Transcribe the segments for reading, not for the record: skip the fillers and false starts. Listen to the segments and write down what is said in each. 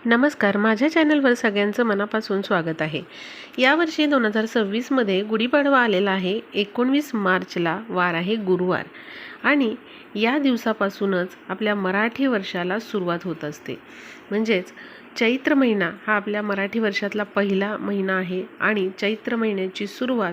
नमस्कार, माझ्या चॅनलवर सगळ्यांचं मनापासून स्वागत आहे। यावर्षी 2026मध्ये गुढीपाडवा आलेला आहे। 19 मार्चला वार आहे गुरुवार आणि या दिवसापासूनच आपल्या मराठी वर्षाला सुरुवात होत असते। म्हणजेच चैत्र महिना हा आपल्या मराठी वर्षातला पहिला महिना आहे आणि चैत्र महिन्याची सुरुवात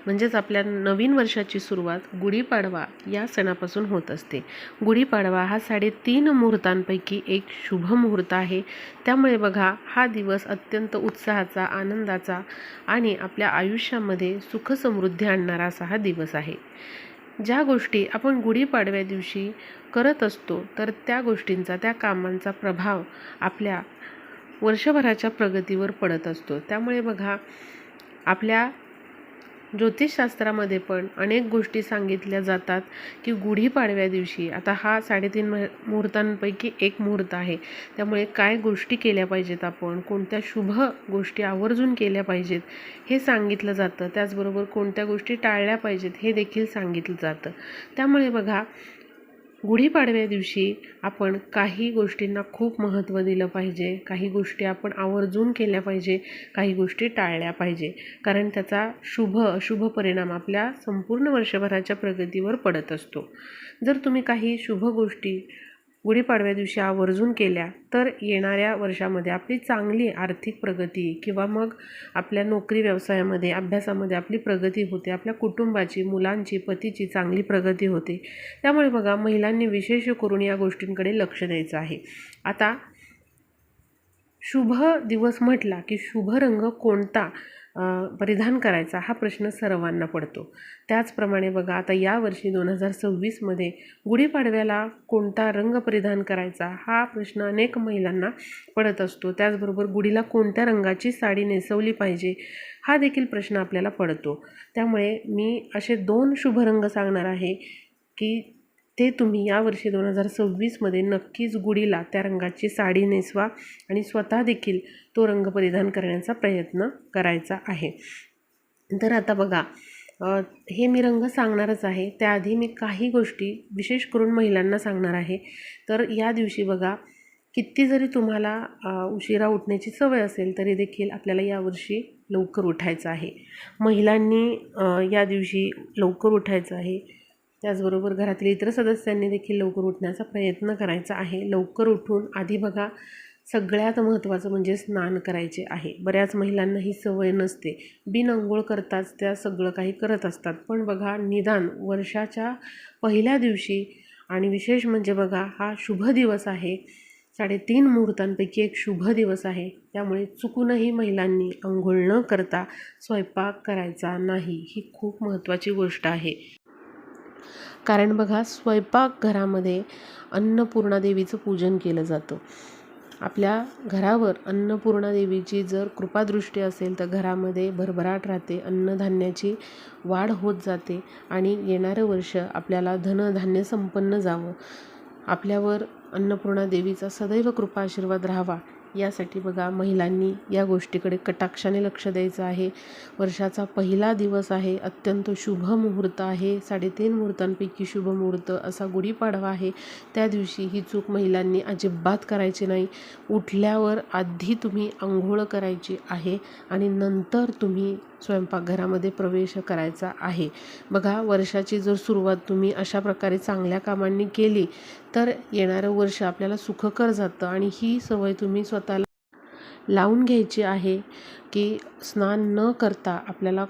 म्हणजेच आपल्या नवीन वर्षाची सुरुवात गुढीपाडवा या सणापासून होत असते। गुढीपाडवा हा 3.5 मुहूर्तांपैकी एक शुभ मुहूर्त आहे। त्यामुळे बघा, हा दिवस अत्यंत उत्साहाचा, आनंदाचा आणि आपल्या आयुष्यामध्ये सुख समृद्धी आणणारा असा हा दिवस आहे। ज्या गोष्टी आपण गुढीपाडव्या दिवशी करत असतो तर त्या गोष्टींचा, त्या कामांचा प्रभाव आपल्या वर्षभराच्या प्रगतीवर पडत असतो। त्यामुळे बघा, आपल्या ज्योतिषशास्त्रामध्ये पण अनेक गोष्टी सांगितल्या जातात की गुढीपाडव्या दिवशी, आता हा 3.5 मुहूर्तांपैकी एक मुहूर्त आहे, त्यामुळे काय गोष्टी केल्या पाहिजेत, आपण कोणत्या शुभ गोष्टी आवर्जून केल्या पाहिजेत हे सांगितलं जातं। त्याचबरोबर कोणत्या गोष्टी टाळल्या पाहिजेत हे देखील सांगितलं जातं। त्यामुळे बघा, गुढीपाडव्या दिवशी आपण काही गोष्टींना खूप महत्त्व दिलं पाहिजे, काही गोष्टी आपण आवर्जून केल्या पाहिजे, काही गोष्टी टाळल्या पाहिजे, कारण त्याचा शुभ अशुभ परिणाम आपल्या संपूर्ण वर्षभराच्या प्रगतीवर पडत असतो। जर तुम्ही काही शुभ गोष्टी गुढीपाडव्या दिवशी आवर्जून केल्या तर येणाऱ्या वर्षामध्ये आपली चांगली आर्थिक प्रगती किंवा मग आपल्या नोकरी व्यवसायामध्ये, अभ्यासामध्ये आपली प्रगती होते, आपल्या कुटुंबाची, मुलांची, पतीची चांगली प्रगती होते। त्यामुळे बघा, महिलांनी विशेष करून या गोष्टींकडे लक्ष द्यायचं आहे। आता शुभ दिवस म्हटला की शुभ रंग कोणता परिधान करायचा हा प्रश्न सर्वांना पडतो। त्याचप्रमाणे बघा, आता यावर्षी 2026मध्ये गुढीपाडव्याला कोणता रंग परिधान करायचा हा प्रश्न अनेक महिलांना पडत असतो। त्याचबरोबर गुढीला कोणत्या रंगाची साडी नेसवली पाहिजे हा देखील प्रश्न आपल्याला पडतो। त्यामुळे मी असे 2 शुभ रंग सांगणार आहे की ते तुम्ही यावर्षी 2026मध्ये नक्कीच गुढीला त्या रंगाची साडी नेसवा आणि स्वतः देखील तो रंग परिधान करण्याचा प्रयत्न करायचा आहे। तर आता बघा, हे मी रंग सांगणारच आहे, त्याआधी मी काही गोष्टी विशेष करून महिलांना सांगणार आहे। तर या दिवशी बघा, किती जरी तुम्हाला उशिरा उठण्याची सवय असेल तरी देखील आपल्याला यावर्षी लवकर उठायचं आहे। महिलांनी या दिवशी लवकर उठायचं आहे। त्याचबरोबर घरातील इतर सदस्यांनी देखील लवकर उठण्याचा प्रयत्न करायचा आहे। लवकर उठून आधी बघा, सगळ्यात महत्त्वाचं म्हणजे स्नान करायचे आहे। बऱ्याच महिलांना ही सवय नसते, बिन अंघोळ करताच त्या सगळं काही करत असतात। पण बघा, निदान वर्षाच्या पहिल्या दिवशी आणि विशेष म्हणजे बघा, हा शुभ दिवस आहे, 3.5 मुहूर्तांपैकी एक शुभ दिवस आहे। त्यामुळे चुकूनही महिलांनी अंघोळ न करता स्वयंपाक करायचा नाही, ही खूप महत्त्वाची गोष्ट आहे। कारण बघा, स्वयंपाकघरामध्ये अन्नपूर्णा देवीचं पूजन केलं जातं। आपल्या घरावर अन्नपूर्णा देवीची जर कृपादृष्टी असेल तर घरामध्ये भरभराट राहते, अन्नधान्याची वाढ होत जाते आणि येणारं वर्ष आपल्याला धनधान्य संपन्न जावं, आपल्यावर अन्नपूर्णा देवीचा सदैव कृपा आशीर्वाद राहावा, यासाठी बघा महिलांनी या गोष्टीकडे कटाक्षाने लक्ष द्यायचं आहे। वर्षाचा पहिला दिवस आहे, अत्यंत शुभ मुहूर्त आहे, 3.5 मुहूर्तांपैकी शुभ मुहूर्त असा गुढीपाडवा आहे। त्या दिवशी ही चूक महिलांनी अजिबात करायची नाही। उठल्यावर आधी तुम्ही आंघोळ करायची आहे आणि नंतर तुम्ही स्वयंपाकघरामध्ये प्रवेश करायचा आहे। बघा, वर्षाची जर सुरुवात तुम्ही अशा प्रकारे चांगल्या कामांनी केली तर येणारं वर्ष आपल्याला सुखकर जातं आणि ही सवय तुम्ही स्वतःला लावून घ्यायची आहे की स्नान न करता आपल्याला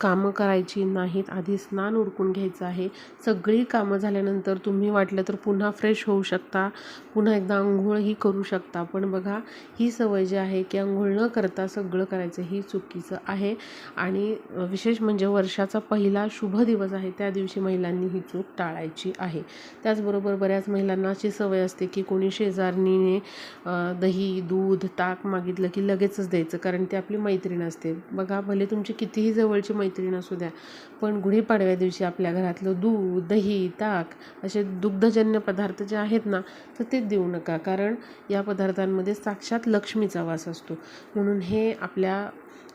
कामं करायची नाहीत, आधी स्नान उरकून घ्यायचं आहे। सगळी कामं झाल्यानंतर तुम्ही वाटलं तर पुन्हा फ्रेश होऊ शकता, पुन्हा एकदा आंघोळही करू शकता। पण बघा, ही सवय जी आहे की आंघोळ न करता सगळं करायचं, ही चुकीचं आहे। आणि विशेष म्हणजे वर्षाचा पहिला शुभ दिवस आहे, त्या दिवशी महिलांनी ही चूक टाळायची आहे। त्याचबरोबर बऱ्याच महिलांना अशी सवय असते की कोणी शेजारणीने दही, दूध, ताक मागितलं की लगेचच द्यायचं, कारण ती आपली मैत्रीण असते। बघा, भले तुमची कितीही जवळची मैत्रीण असू द्या, पण गुढीपाडव्या दिवशी आपल्या घरातलं दूध, दही, ताक असे दुग्धजन्य पदार्थ जे आहेत ना, तर ते देऊ नका, कारण या पदार्थांमध्ये साक्षात लक्ष्मीचा वास असतो। म्हणून हे आपल्या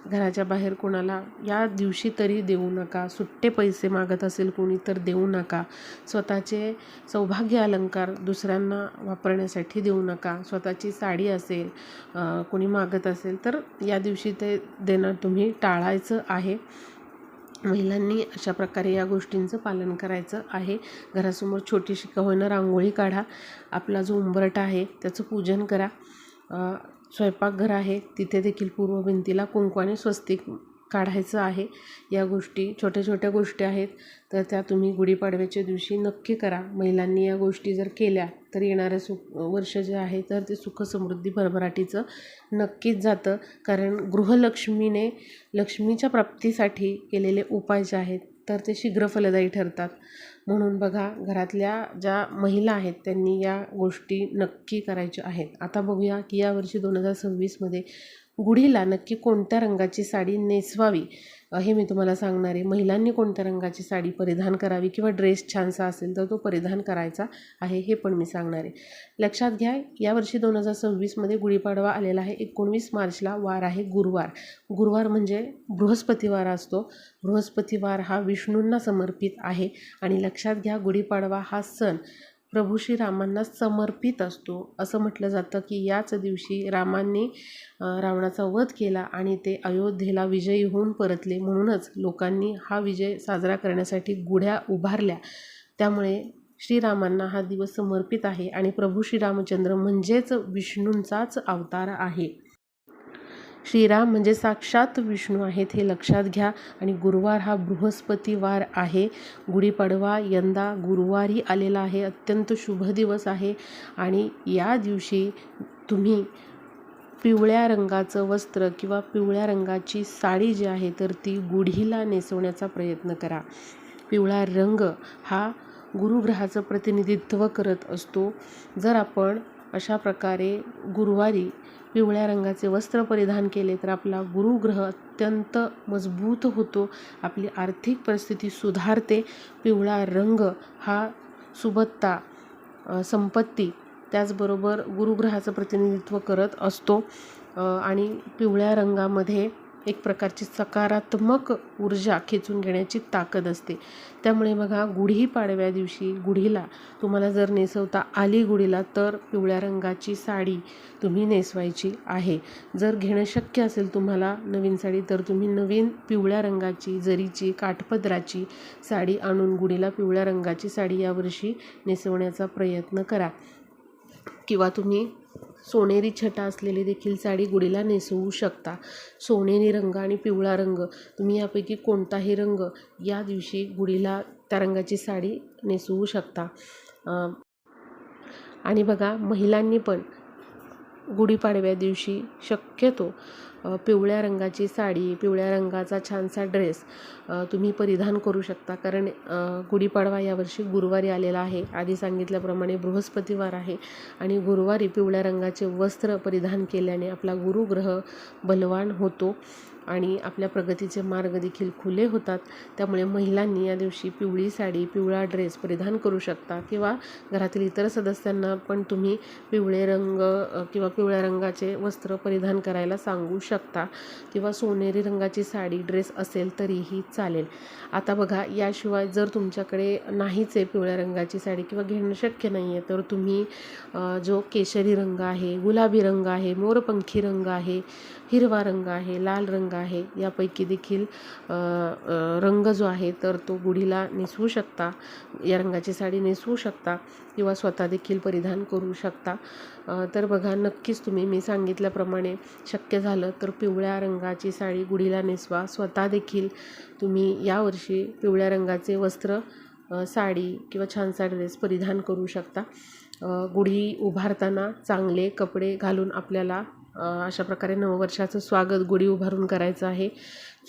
घराच्या बाहेर कोणाला या दिवशी तरी देऊ नका. सुट्टे पैसे मागत असेल कोणी तर देऊ नका. स्वतःचे सौभाग्य अलंकार दुसऱ्यांना वापरण्यासाठी देऊ नका. स्वतःची साडी असेल कोणी मागत असेल तर या दिवशी ते देणं तुम्ही टाळायचं आहे. महिलांनी अशा प्रकारे या गोष्टींचं पालन करायचं आहे. घरासमोर छोटीशी का होईना रांगोळी काढा. आपला जो उंबरठा आहे त्याचं पूजन करा. स्वयंपाकघर आहे तिथे देखील पूर्व भिंतीला कुंकवाने स्वस्तिक काढायचं आहे. या गोष्टी छोट्या छोट्या गोष्टी आहेत तर त्या तुम्ही गुढीपाडव्याच्या दिवशी नक्की करा. महिलांनी या गोष्टी जर केल्या तर येणारं वर्ष जे आहे तर ते सुख समृद्धी भरभराटीचं नक्कीच जातं. कारण गृहलक्ष्मीने लक्ष्मीच्या प्राप्तीसाठी केलेले उपाय जे आहेत तर ते शीघ्र फलदायी ठरतात. म्हणून बघा, घरातल्या ज्या महिला आहेत त्यांनी या गोष्टी नक्की करायच्या आहेत. आता बघूया की यावर्षी 2026मध्ये गुढीला नक्की कोणत्या रंगाची साडी नेसवावी हे मी तुम्हाला सांगणार आहे. महिलांनी कोणत्या रंगाची साडी परिधान करावी किंवा ड्रेस छानसा असेल तर तो परिधान करायचा आहे हे पण मी सांगणार आहे. लक्षात घ्या, यावर्षी 2026मध्ये गुढीपाडवा आलेला आहे. 19 मार्चला वार आहे गुरुवार. गुरुवार म्हणजे बृहस्पतिवार असतो. बृहस्पतिवार हा विष्णूंना समर्पित आहे. आणि लक्षात घ्या, गुढीपाडवा हा सण प्रभू श्रीरामांना समर्पित असतो. असं म्हटलं जातं की याच दिवशी रामांनी रावणाचा वध केला आणि ते अयोध्येला विजयी होऊन परतले. म्हणूनच लोकांनी हा विजय साजरा करण्यासाठी गुढ्या उभारल्या. त्यामुळे श्रीरामांना हा दिवस समर्पित आहे आणि प्रभू श्रीरामचंद्र म्हणजेच विष्णूंचाच अवतार आहे. श्रीराम म्हणजे साक्षात विष्णू आहेत हे लक्षात घ्या. आणि गुरुवार हा बृहस्पतिवार आहे. गुढीपाडवा यंदा गुरुवारी आलेला आहे. अत्यंत शुभ दिवस आहे. आणि या दिवशी तुम्ही पिवळ्या रंगाचं वस्त्र किंवा पिवळ्या रंगाची साडी जी आहे तर ती गुढीला नेसवण्याचा प्रयत्न करा. पिवळा रंग हा गुरुग्रहाचं प्रतिनिधित्व करत असतो. जर आपण अशा प्रकारे गुरुवारी पिवळ्या रंगाचे वस्त्र परिधान केले तर आपला गुरुग्रह अत्यंत मजबूत होतो. आपली आर्थिक परिस्थिती सुधारते. पिवळा रंग हा सुबत्ता, संपत्ती, त्याचबरोबर गुरुग्रहाचं प्रतिनिधित्व करत असतो. आणि पिवळ्या रंगामध्ये एक प्रकारची सकारात्मक ऊर्जा खेचून घेण्याची ताकद असते. त्यामुळे बघा, गुढीपाडव्या दिवशी गुढीला तुम्हाला जर नेसवता आली गुढीला तर पिवळ्या रंगाची साडी तुम्ही नेसवायची आहे. जर घेणं शक्य असेल तुम्हाला नवीन साडी तर तुम्ही नवीन पिवळ्या रंगाची जरीची काठपदराची साडी आणून गुढीला पिवळ्या रंगाची साडी यावर्षी नेसवण्याचा प्रयत्न करा. किंवा तुम्ही सोनेरी छटा असलेली देखील साडी गुढीला नेसवू शकता. सोनेरी रंग आणि पिवळा रंग, तुम्ही यापैकी कोणताही रंग या दिवशी गुढीला त्या रंगाची साडी नेसवू शकता. आणि बघा, महिलांनी पण गुढीपाडव्या दिवशी शक्यतो पिवळ्या रंगाची साडी, पिवळ्या रंगाचा छानसा ड्रेस तुम्ही परिधान करू शकता. कारण गुढीपाडवा यावर्षी गुरुवारी आलेला आहे. आधी सांगितल्याप्रमाणे बृहस्पतिवार आहे आणि गुरुवारी पिवळ्या रंगाचे वस्त्र परिधान केल्याने आपला गुरुग्रह बलवान होतो आणि आपल्या प्रगतीचे मार्ग देखील खुले होतात. त्यामुळे महिलांनी या दिवशी पिवळी साडी, पिवळा ड्रेस परिधान करू शकता. किंवा घरातील इतर सदस्यांना पण तुम्ही पिवळे रंग किंवा पिवळ्या रंगाचे वस्त्र परिधान करायला सांगू शकता. किंवा सोनेरी रंगाची साडी, ड्रेस असेल तरीही चालेल. आता बघा, याशिवाय जर तुमच्याकडे नाहीच आहे पिवळ्या रंगाची साडी किंवा घेणं शक्य नाही आहे तर तुम्ही जो केशरी रंग आहे, गुलाबी रंग आहे, मोरपंखी रंग आहे, हिरवा रंग आहे, लाल रंग आहे, यापैकी देखील रंग जो आहे तर तो गुढीला नेसवू शकता. या रंगाची साडी नेसवू शकता किंवा स्वतः देखील परिधान करू शकता. तर बघा, नक्कीच तुम्ही मी सांगितल्याप्रमाणे शक्य झालं तर पिवळ्या रंगाची साडी गुढीला नेसवा. स्वतः देखील तुम्ही यावर्षी पिवळ्या रंगाचे वस्त्र, साडी किंवा छानसा ड्रेस परिधान करू शकता. गुढी उभारताना चांगले कपडे घालून आपल्याला अशा प्रकारे नववर्षाचं स्वागत गुढी उभारून करायचं आहे.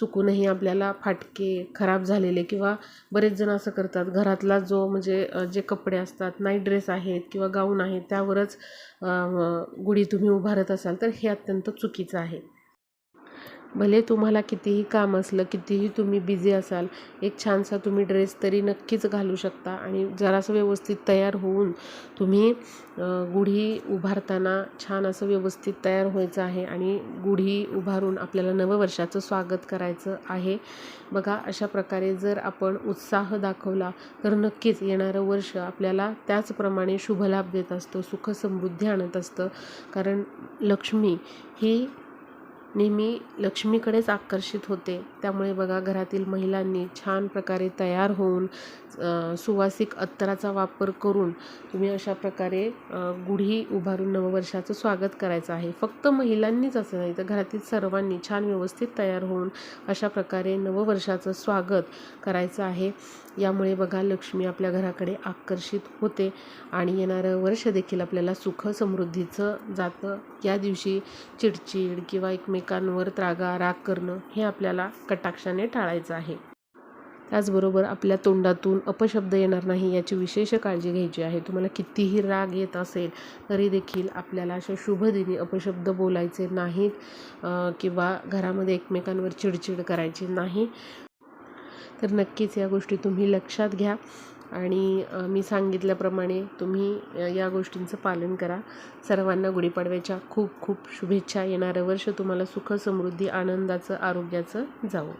चुकूनही आपल्याला फाटके, खराब झालेले किंवा बरेच जण असं करतात, घरातला जो म्हणजे जे कपडे असतात, नाईट ड्रेस आहेत किंवा गाऊन आहेत त्यावरच गुढी तुम्ही उभारत असाल तर हे अत्यंत चुकीचं आहे. भले तुम्हाला कितीही काम असलं, कितीही तुम्ही बिझी असाल, एक छानसा तुम्ही ड्रेस तरी नक्कीच घालू शकता आणि जरासं व्यवस्थित तयार होऊन तुम्ही गुढी उभारताना छान असं व्यवस्थित तयार व्हायचं आहे आणि गुढी उभारून आपल्याला नववर्षाचं स्वागत करायचं आहे. बघा, अशा प्रकारे जर आपण उत्साह दाखवला तर नक्कीच येणारं वर्ष आपल्याला त्याचप्रमाणे शुभलाभ देत असतं, सुख समृद्धी आणत असतं. कारण लक्ष्मी ही नेहमी लक्ष्मीकडेच आकर्षित होते. त्यामुळे बघा, घरातील महिलांनी छान प्रकारे तयार होऊन सुवासिक अत्तराचा वापर करून तुम्ही अशा प्रकारे गुढी उभारून नववर्षाचं स्वागत करायचं आहे. फक्त महिलांनीच असं नाही तर घरातील सर्वांनी छान व्यवस्थित तयार होऊन अशा प्रकारे नववर्षाचं स्वागत करायचं आहे. यामुळे बघा, लक्ष्मी आपल्या घराकडे आकर्षित होते आणि येणारं वर्ष देखील आपल्याला सुख समृद्धीचं जातं. या दिवशी चिडचिड किंवा एकमेकांवर राग करणं हे आपल्याला कटाक्षाने टाळायचं आहे. त्याचबरोबर आपल्या तोंडातून अपशब्द येणार नाही याची विशेष काळजी घ्यायची आहे. तुम्हाला कितीही राग येत असेल तरी देखील आपल्याला अशा शुभदिनी अपशब्द बोलायचे नाहीत किंवा घरामध्ये एकमेकांवर चिडचिड करायची नाही. तर नक्कीच या गोष्टी तुम्ही लक्षात घ्या आणि मी सांगितल्याप्रमाणे तुम्ही या गोष्टींचं पालन करा. सर्वांना गुढीपाडव्याच्या खूप खूप शुभेच्छा. येणारं वर्ष तुम्हाला सुख समृद्धी आनंदाचं आरोग्याचं जावो.